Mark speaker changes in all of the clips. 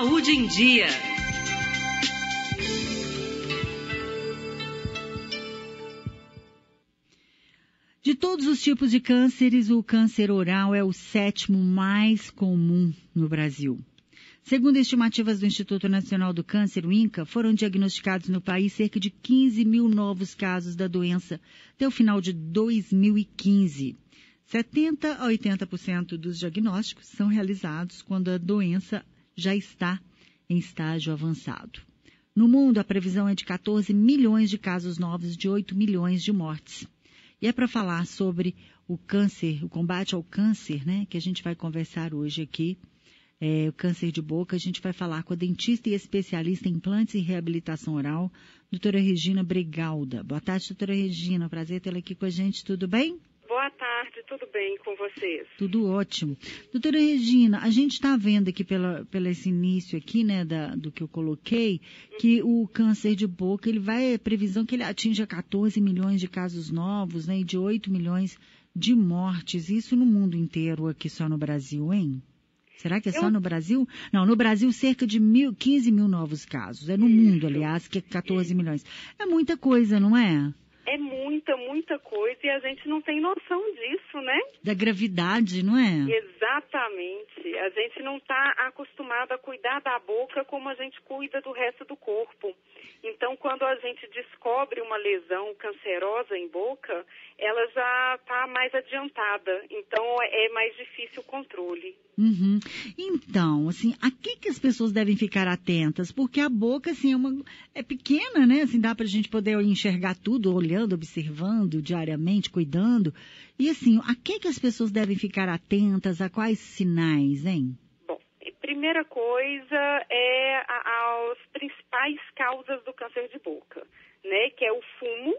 Speaker 1: Saúde em Dia.
Speaker 2: De todos os tipos de cânceres, o câncer oral é o 7º mais comum no Brasil. Segundo estimativas do Instituto Nacional do Câncer, o INCA, foram diagnosticados no país cerca de 15 mil novos casos da doença até o final de 2015. 70% a 80% dos diagnósticos são realizados quando a doença já está em estágio avançado. No mundo, a previsão é de 14 milhões de casos novos e de 8 milhões de mortes. E é para falar sobre o câncer, o combate ao câncer, né, que a gente vai conversar hoje aqui. O câncer de boca, a gente vai falar com a dentista e especialista em implantes e reabilitação oral, doutora Regina Bregalda. Boa tarde, doutora Regina. Prazer tê-la aqui com a gente. Tudo bem?
Speaker 3: Boa tarde, tudo bem com vocês?
Speaker 2: Tudo ótimo. Doutora Regina, a gente está vendo aqui pelo esse início aqui, né, do que eu coloquei, que o câncer de boca, previsão que ele atinja 14 milhões de casos novos, né, e de 8 milhões de mortes. Isso no mundo inteiro, aqui só no Brasil, hein? Será que é só no Brasil? Não, no Brasil cerca de 15 mil novos casos. É no mundo, aliás, que é 14 milhões. É muita coisa, não é?
Speaker 3: É muita coisa e a gente não tem noção disso, né?
Speaker 2: Da gravidade, não é?
Speaker 3: Exatamente. A gente não está acostumado a cuidar da boca como a gente cuida do resto do corpo. Então, quando a gente descobre uma lesão cancerosa em boca, ela já está mais adiantada. Então, é mais difícil o controle.
Speaker 2: Uhum. Então, assim, a que as pessoas devem ficar atentas? Porque a boca, assim, é pequena, né? Assim, dá pra gente poder enxergar tudo, olhando, observando diariamente, cuidando. E, assim, a que as pessoas devem ficar atentas? A quais sinais, hein?
Speaker 3: Bom, primeira coisa é as principais causas do câncer de boca, né? Que é o fumo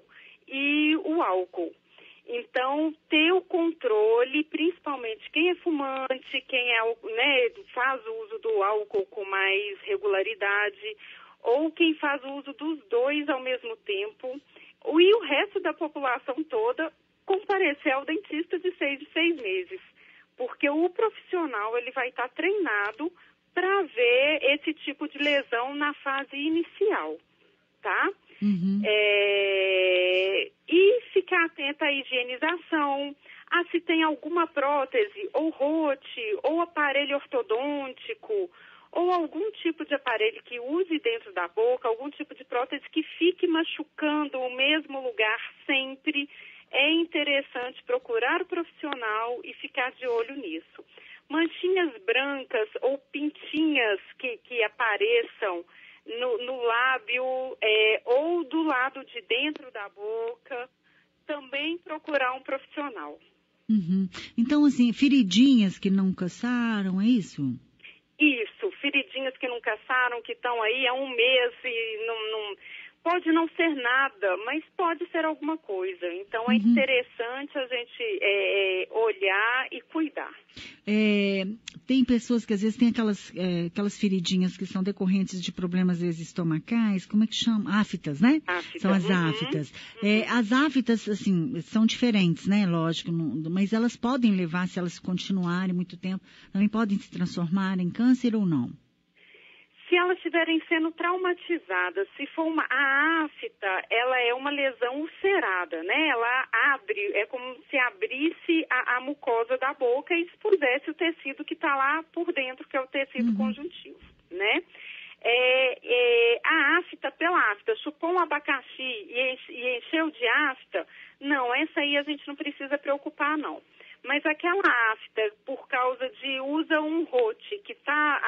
Speaker 3: e o álcool. Então, ter o controle, principalmente quem é fumante, quem faz uso do álcool com mais regularidade, ou quem faz uso dos dois ao mesmo tempo, e o resto da população toda comparecer ao dentista de 6 em 6 meses. Porque o profissional ele vai estar treinado para ver esse tipo de lesão na fase inicial, tá?
Speaker 2: Uhum.
Speaker 3: E ficar atenta à higienização, a se tem alguma prótese, ou rote, ou aparelho ortodôntico, ou algum tipo de aparelho que use dentro da boca, algum tipo de prótese que fique machucando o mesmo lugar sempre. É interessante procurar o profissional e ficar de olho nisso. Manchinhas brancas ou pintinhas que apareçam no lábio ou do lado de dentro da boca, também procurar um profissional.
Speaker 2: Uhum. Então, assim, feridinhas que não caçaram, é isso?
Speaker 3: Isso, feridinhas que não caçaram, que estão aí há um mês e não pode não ser nada, mas pode ser alguma coisa. Então, é interessante a gente olhar e cuidar.
Speaker 2: Tem pessoas que às vezes têm aquelas feridinhas que são decorrentes de problemas, às vezes, estomacais, como é que chama? Aftas, né?
Speaker 3: Aftas.
Speaker 2: São as aftas. As aftas, assim, são diferentes, né? Lógico, mas elas podem levar, se elas continuarem muito tempo, também podem se transformar em câncer ou não?
Speaker 3: Se elas estiverem sendo traumatizadas, se for a afta, ela é uma lesão ulcerada, né? Ela abre, é como se abrisse a mucosa da boca e expusesse o tecido que está lá por dentro, que é o tecido conjuntivo, né? A afta pela afta, chupou um abacaxi e encheu de afta, não, essa aí a gente não precisa preocupar, não. Mas aquela afta, por causa de usa um rote que está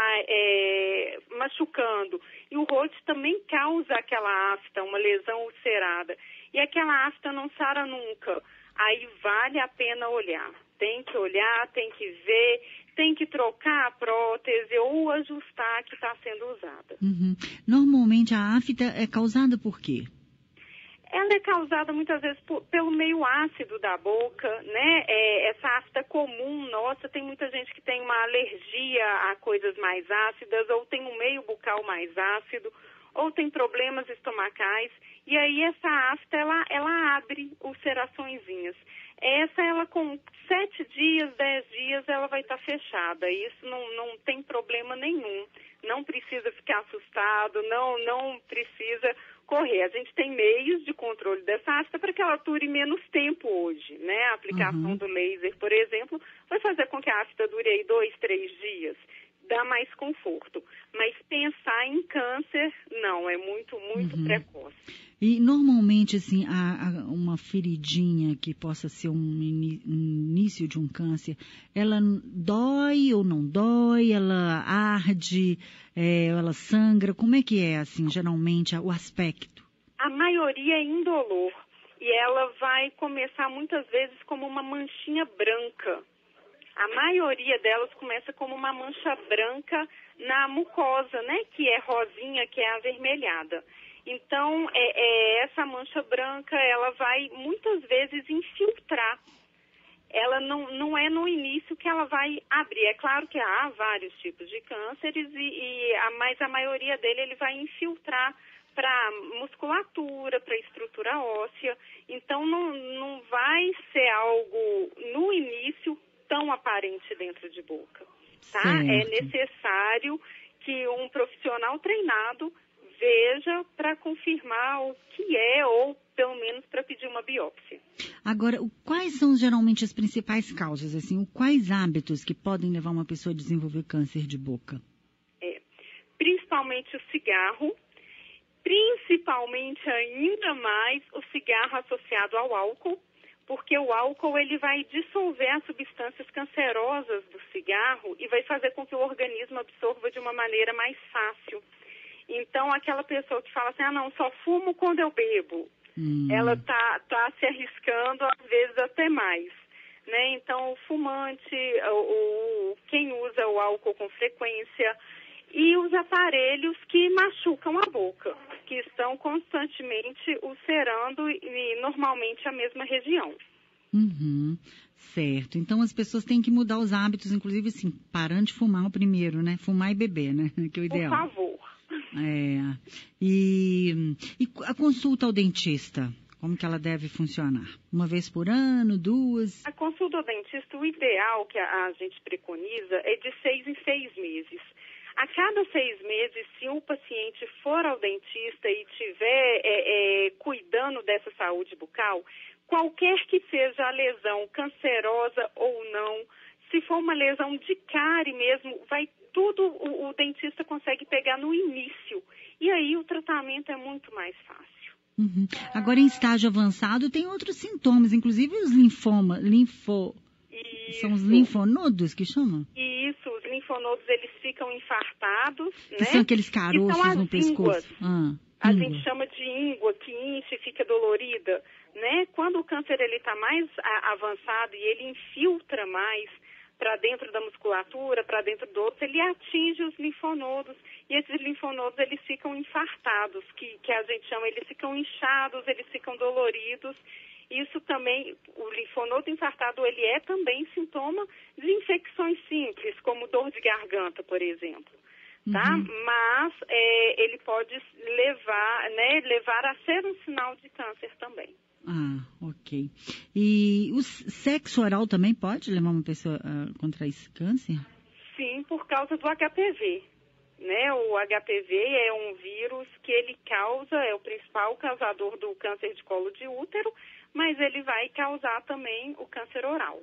Speaker 3: machucando, e o rote também causa aquela afta, uma lesão ulcerada, e aquela afta não sara nunca, aí vale a pena olhar. Tem que olhar, tem que ver, tem que trocar a prótese ou ajustar a que está sendo usada.
Speaker 2: Uhum. Normalmente a afta é causada por quê?
Speaker 3: Ela é causada muitas vezes pelo meio ácido da boca, né? Essa afta comum nossa, tem muita gente que tem uma alergia a coisas mais ácidas, ou tem um meio bucal mais ácido, ou tem problemas estomacais, e aí essa afta, ela abre ulceraçõezinhas. Essa, ela com 7 dias, 10 dias, ela vai estar fechada. Isso não tem problema nenhum. não precisa ficar assustado, não precisa correr. A gente tem meios de controle dessa afta para que ela dure menos tempo hoje, né? A aplicação do laser, por exemplo, vai fazer com que a afta dure aí 2, 3 dias. Dá mais conforto. Mas pensar em câncer, não, é muito precoce.
Speaker 2: E normalmente, assim, uma feridinha que possa ser um início de um câncer, ela dói ou não dói? Ela arde? Ela sangra? Como é que é, assim, geralmente, o aspecto?
Speaker 3: A maioria é indolor. E ela vai começar muitas vezes como uma manchinha branca. A maioria delas começa como uma mancha branca na mucosa, né? Que é rosinha, que é avermelhada. Então, essa mancha branca, ela vai muitas vezes infiltrar. Ela não é no início que ela vai abrir. É claro que há vários tipos de cânceres, mas a maioria dele ele vai infiltrar para musculatura, para estrutura óssea. Então, não vai ser algo no início tão aparente dentro de boca, tá?
Speaker 2: Certo.
Speaker 3: É necessário que um profissional treinado veja para confirmar o que é, ou pelo menos para pedir uma biópsia.
Speaker 2: Agora, quais são geralmente as principais causas, assim, quais hábitos que podem levar uma pessoa a desenvolver câncer de boca?
Speaker 3: Principalmente o cigarro, principalmente ainda mais o cigarro associado ao álcool, porque o álcool ele vai dissolver as substâncias cancerosas do cigarro e vai fazer com que o organismo absorva de uma maneira mais fácil. Então, aquela pessoa que fala assim, não, só fumo quando eu bebo, ela tá se arriscando, às vezes, até mais, né? Então, o fumante, quem usa o álcool com frequência e os aparelhos que machucam a boca, que estão constantemente ulcerando e normalmente a mesma região.
Speaker 2: Certo. Então as pessoas têm que mudar os hábitos, inclusive assim, parando de fumar o primeiro, né? Fumar e beber, né? Que é o ideal.
Speaker 3: Por favor.
Speaker 2: E a consulta ao dentista, como que ela deve funcionar? Uma vez por ano, 2?
Speaker 3: A consulta ao dentista, o ideal que a gente preconiza é de 6 em 6 meses. A cada 6 meses, se o paciente for ao dentista e estiver cuidando dessa saúde bucal, qualquer que seja a lesão, cancerosa ou não, se for uma lesão de cárie mesmo, vai tudo, o dentista consegue pegar no início. E aí o tratamento é muito mais fácil.
Speaker 2: Agora, em estágio avançado, tem outros sintomas, inclusive os linfomas. São os linfonodos que chamam?
Speaker 3: Isso, os linfonodos, eles ficam infartados,
Speaker 2: que são aqueles caroços no pescoço.
Speaker 3: A gente chama de íngua, que incha e fica dolorida, né? Quando o câncer ele está mais avançado e ele infiltra mais para dentro da musculatura, para dentro do osso, ele atinge os linfonodos e esses linfonodos eles ficam infartados, que a gente chama, eles ficam inchados, eles ficam doloridos. Isso também, o linfonodo infartado, ele é também sintoma de infecções simples, como dor de garganta, por exemplo, tá? Mas ele pode levar a ser um sinal de câncer também.
Speaker 2: Ok. E o sexo oral também pode levar uma pessoa a contrair esse câncer?
Speaker 3: Sim, por causa do HPV. Né? O HPV é um vírus que ele é o principal causador do câncer de colo de útero, mas ele vai causar também o câncer oral.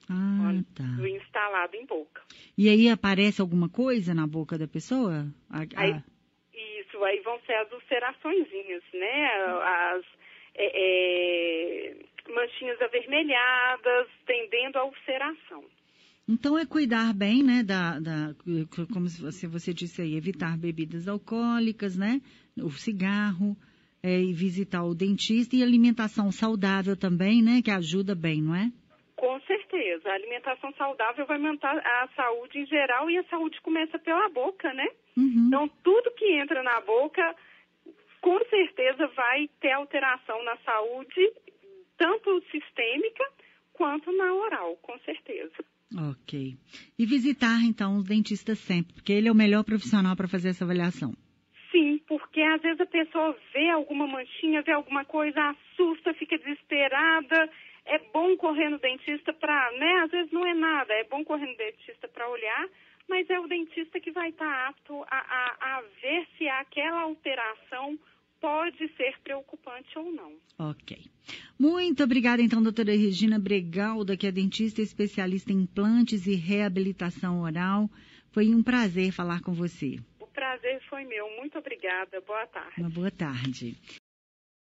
Speaker 2: Tá.
Speaker 3: Instalado em boca.
Speaker 2: E aí aparece alguma coisa na boca da pessoa?
Speaker 3: Aí vão ser as ulceraçõezinhas, né? As manchinhas avermelhadas, tendendo à ulceração.
Speaker 2: Então é cuidar bem, né, como você disse aí, evitar bebidas alcoólicas, né, o cigarro, e visitar o dentista e alimentação saudável também, né, que ajuda bem, não é?
Speaker 3: Com certeza, a alimentação saudável vai manter a saúde em geral e a saúde começa pela boca, né? Então tudo que entra na boca, com certeza vai ter alteração na saúde, tanto sistêmica quanto na oral, com certeza.
Speaker 2: Ok. E visitar, então, os dentistas sempre, porque ele é o melhor profissional para fazer essa avaliação.
Speaker 3: Sim, porque às vezes a pessoa vê alguma manchinha, vê alguma coisa, assusta, fica desesperada. É bom correr no dentista para, né? Às vezes não é nada, é bom correr no dentista para olhar, mas é o dentista que vai estar apto a ver se aquela alteração pode ser preocupante ou não.
Speaker 2: Ok. Muito obrigada, então, doutora Regina Bregalda, que é dentista especialista em implantes e reabilitação oral. Foi um prazer falar com você.
Speaker 3: O prazer foi meu. Muito obrigada. Boa tarde.
Speaker 2: Uma boa tarde.